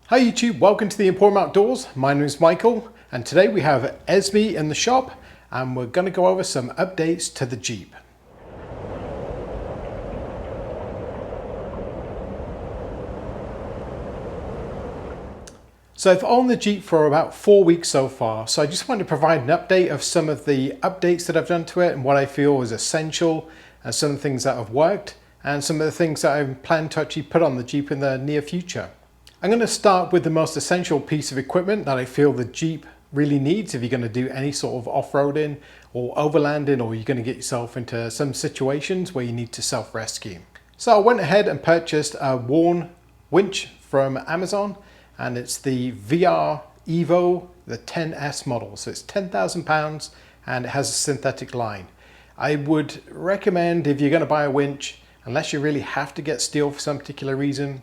Hi YouTube, welcome to the Emporium Outdoors. My name is Michael and today we have Esme in the shop and we're going to go over some updates to the Jeep. So I've owned the Jeep for about 4 weeks so far, so I just wanted to provide an update of some of the updates that I've done to it and what I feel is essential and some things that have worked and some of the things that I plan to actually put on the Jeep in the near future. I'm going to start with the most essential piece of equipment that I feel the Jeep really needs if you're going to do any sort of off-roading or overlanding, or you're going to get yourself into some situations where you need to self-rescue. So I went ahead and purchased a worn winch from Amazon, and it's the VR EVO, the 10S model. So it's £10,000 and it has a synthetic line. I would recommend, if you're going to buy a winch, unless you really have to get steel for some particular reason,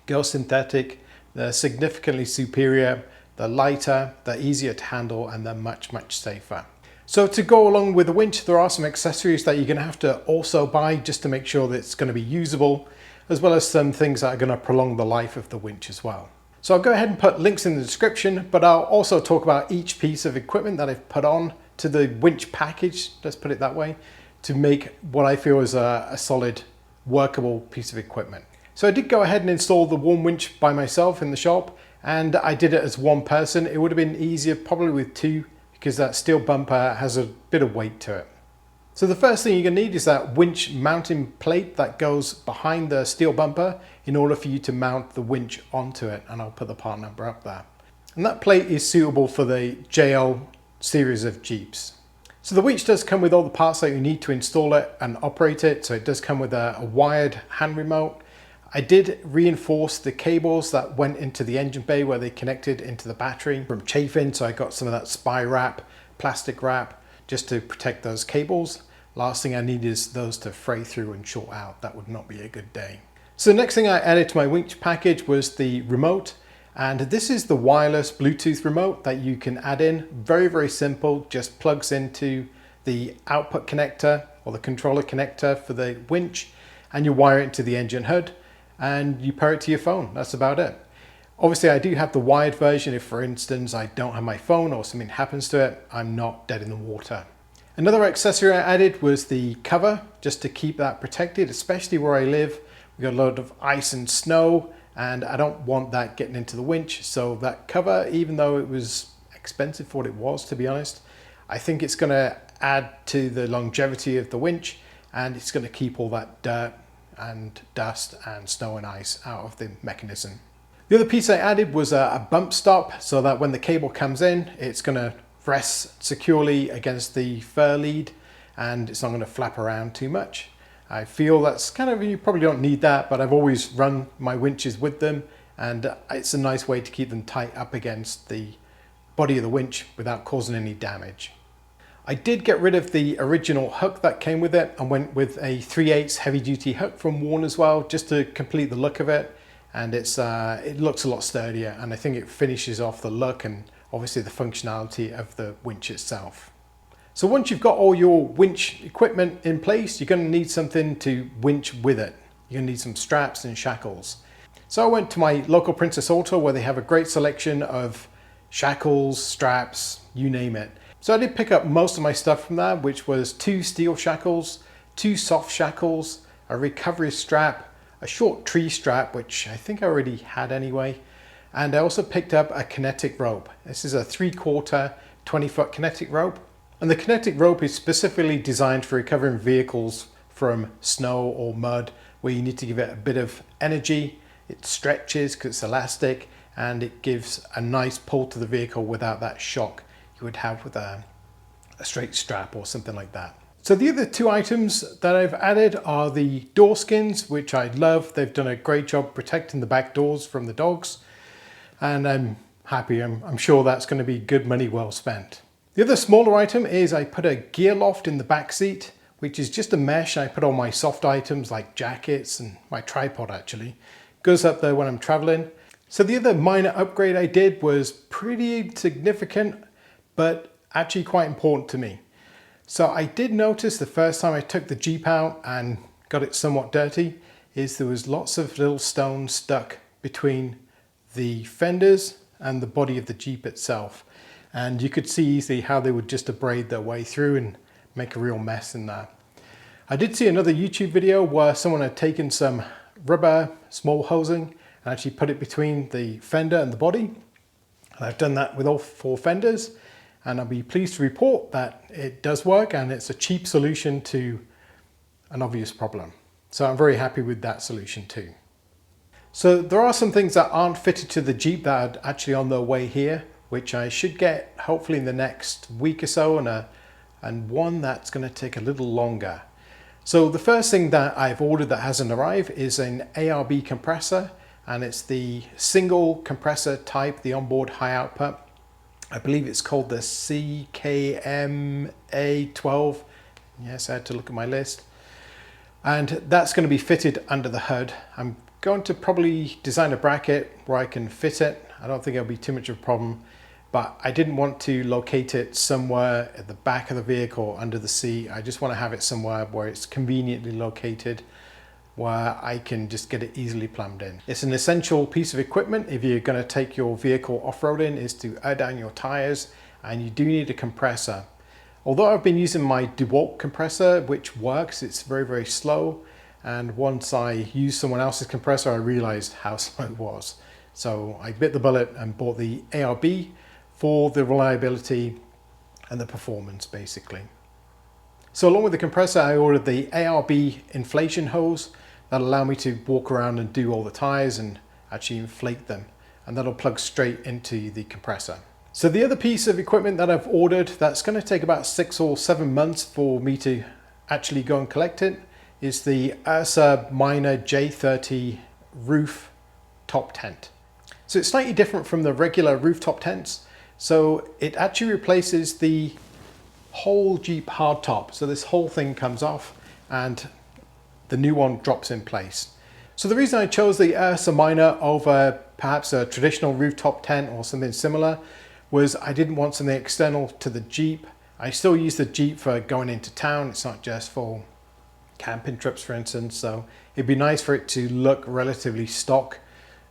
go synthetic. They're significantly superior, they're lighter, they're easier to handle, and they're much safer. So to go along with the winch, there are some accessories that you're going to have to also buy just to make sure that it's going to be usable, as well as some things that are going to prolong the life of the winch as well. So I'll go ahead and put links in the description, but I'll also talk about each piece of equipment that I've put on to the winch package, let's put it that way, to make what I feel is a solid, workable piece of equipment. So I did go ahead and install the worn winch by myself in the shop, and I did it as one person. It would have been easier probably with two, because that steel bumper has a bit of weight to it. So the first thing you're going to need is that winch mounting plate that goes behind the steel bumper in order for you to mount the winch onto it, and I'll put the part number up there. And that plate is suitable for the JL series of Jeeps. So the winch does come with all the parts that you need to install it and operate it. So it does come with a wired hand remote. I did reinforce the cables that went into the engine bay where they connected into the battery from chafing, so I got some of that spy wrap, plastic wrap, just to protect those cables. Last thing I need is those to fray through and short out. That would not be a good day. So the next thing I added to my winch package was the remote, and this is the wireless Bluetooth remote that you can add in. Very simple, just plugs into the output connector or the controller connector for the winch, and you wire it into the engine hood and you pair it to your phone. That's about it. Obviously I do have the wired version if, for instance, I don't have my phone or something happens to it, I'm not dead in the water. Another accessory I added was the cover, just to keep that protected, especially where I live. We've got a lot of ice and snow and I don't want that getting into the winch. So that cover, even though it was expensive for what it was, to be honest, I think it's going to add to the longevity of the winch, and it's going to keep all that dirt and dust and snow and ice out of the mechanism. The other piece I added was a bump stop, so that when the cable comes in, it's going to rest securely against the fur lead and it's not going to flap around too much. I feel that's kind of, you probably don't need that, but I've always run my winches with them, and it's a nice way to keep them tight up against the body of the winch without causing any damage. I did get rid of the original hook that came with it and went with a 3/8 heavy duty hook from Warn as well, just to complete the look of it. And it looks a lot sturdier, and I think it finishes off the look and obviously the functionality of the winch itself. So once you've got all your winch equipment in place, you're going to need something to winch with it. You're going to need some straps and shackles. So I went to my local Princess Auto where they have a great selection of shackles, straps, you name it. So I did pick up most of my stuff from there, which was 2 steel shackles, 2 soft shackles, a recovery strap, a short tree strap, which I think I already had anyway, and I also picked up a kinetic rope. This is a 3/4 20-foot kinetic rope, and the kinetic rope is specifically designed for recovering vehicles from snow or mud, where you need to give it a bit of energy. It stretches because it's elastic, and it gives a nice pull to the vehicle without that shock you would have with a straight strap or something like that. So the other 2 items that I've added are the door skins, which I love. They've done a great job protecting the back doors from the dogs, and I'm happy. I'm sure that's going to be good money well spent. The other smaller item is I put a gear loft in the back seat, which is just a mesh. I put all my soft items like jackets and my tripod actually. Goes up there when I'm traveling. So the other minor upgrade I did was pretty significant, but actually quite important to me. So I did notice the first time I took the Jeep out and got it somewhat dirty, is there was lots of little stones stuck between the fenders and the body of the Jeep itself. And you could see easily how they would just abrade their way through and make a real mess in there. I did see another YouTube video where someone had taken some rubber small hosing and actually put it between the fender and the body. And I've done that with all 4 fenders, and I'll be pleased to report that it does work and it's a cheap solution to an obvious problem. So I'm very happy with that solution too. So there are some things that aren't fitted to the Jeep that are actually on their way here, which I should get hopefully in the next week or so, and one that's going to take a little longer. So the first thing that I've ordered that hasn't arrived is an Arb compressor, and it's the single compressor type, the onboard high output. I believe it's called the CKMA12. Yes, I had to look at my list. And that's going to be fitted under the hood. I'm going to probably design a bracket where I can fit it. I don't think it'll be too much of a problem, but I didn't want to locate it somewhere at the back of the vehicle under the seat. I just want to have it somewhere where it's conveniently located, where I can just get it easily plumbed in. It's an essential piece of equipment if you're going to take your vehicle off-roading, is to air down your tires, and you do need a compressor. Although I've been using my DeWalt compressor, which works, it's very, very slow. And once I used someone else's compressor, I realized how slow it was. So I bit the bullet and bought the Arb for the reliability and the performance, basically. So along with the compressor, I ordered the Arb inflation hose that'll allow me to walk around and do all the tires and actually inflate them. And that'll plug straight into the compressor. So the other piece of equipment that I've ordered that's going to take about 6 or 7 months for me to actually go and collect it is the UrsaMinor J30 roof top tent. So it's slightly different from the regular rooftop tents. So it actually replaces the whole Jeep hardtop. So this whole thing comes off and the new one drops in place. So the reason I chose the UrsaMinor over perhaps a traditional rooftop tent or something similar was I didn't want something external to the Jeep. I still use the Jeep for going into town. It's not just for camping trips, for instance. So it'd be nice for it to look relatively stock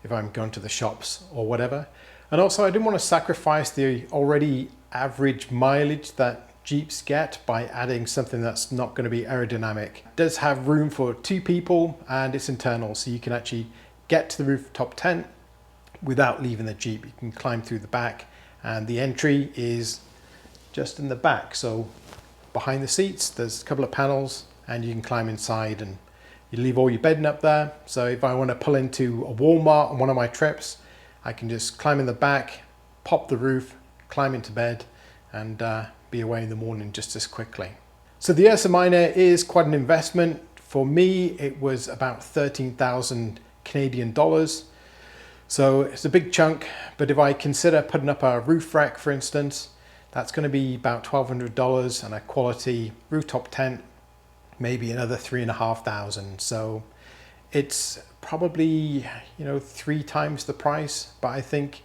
if I'm going to the shops or whatever. And also I didn't want to sacrifice the already average mileage that Jeeps get by adding something that's not going to be aerodynamic. It does have room for 2 people and it's internal, so you can actually get to the rooftop tent without leaving the Jeep. You can climb through the back, and the entry is just in the back. So behind the seats, there's a couple of panels and you can climb inside and you leave all your bedding up there. So if I want to pull into a Walmart on one of my trips, I can just climb in the back, pop the roof, climb into bed, and be away in the morning just as quickly. So the UrsaMinor is quite an investment. For me, it was about 13,000 Canadian dollars. So it's a big chunk, but if I consider putting up a roof rack, for instance, that's going to be about $1,200, and a quality rooftop tent, maybe another 3,500. So it's probably, 3 times the price, but I think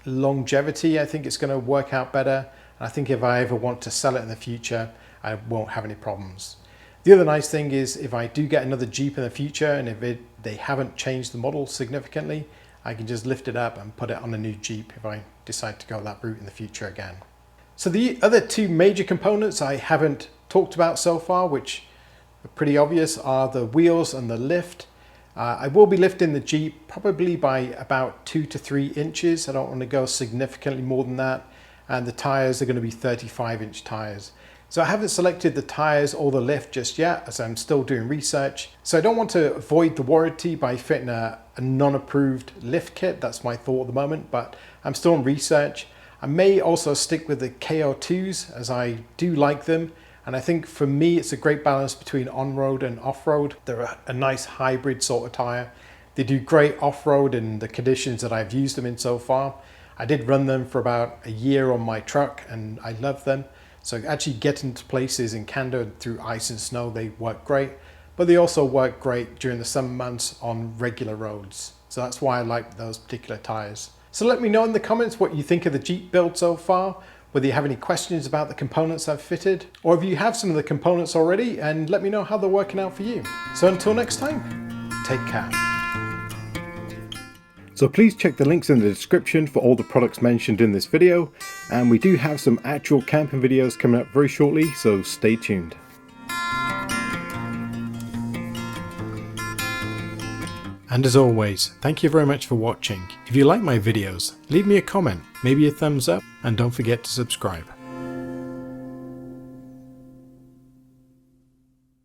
longevity, I think it's going to work out better. And I think if I ever want to sell it in the future, I won't have any problems. The other nice thing is if I do get another Jeep in the future, and if they haven't changed the model significantly, I can just lift it up and put it on a new Jeep if I decide to go that route in the future again. So the other 2 major components I haven't talked about so far, which are pretty obvious, are the wheels and the lift. I will be lifting the Jeep probably by about 2 to 3 inches. I don't want to go significantly more than that. And the tires are going to be 35-inch tires. So I haven't selected the tires or the lift just yet, as I'm still doing research. So I don't want to avoid the warranty by fitting a non-approved lift kit. That's my thought at the moment, but I'm still in research. I may also stick with the KO2s, as I do like them. And I think for me, it's a great balance between on-road and off-road. They're a nice hybrid sort of tire. They do great off-road in the conditions that I've used them in so far. I did run them for about a year on my truck and I love them. So actually getting to places in Canada through ice and snow, they work great. But they also work great during the summer months on regular roads. So that's why I like those particular tires. So let me know in the comments what you think of the Jeep build so far, whether you have any questions about the components I've fitted, or if you have some of the components already, and let me know how they're working out for you. So until next time, take care. So please check the links in the description for all the products mentioned in this video, and we do have some actual camping videos coming up very shortly, so stay tuned. And as always, thank you very much for watching. If you like my videos, leave me a comment, maybe a thumbs up, and don't forget to subscribe.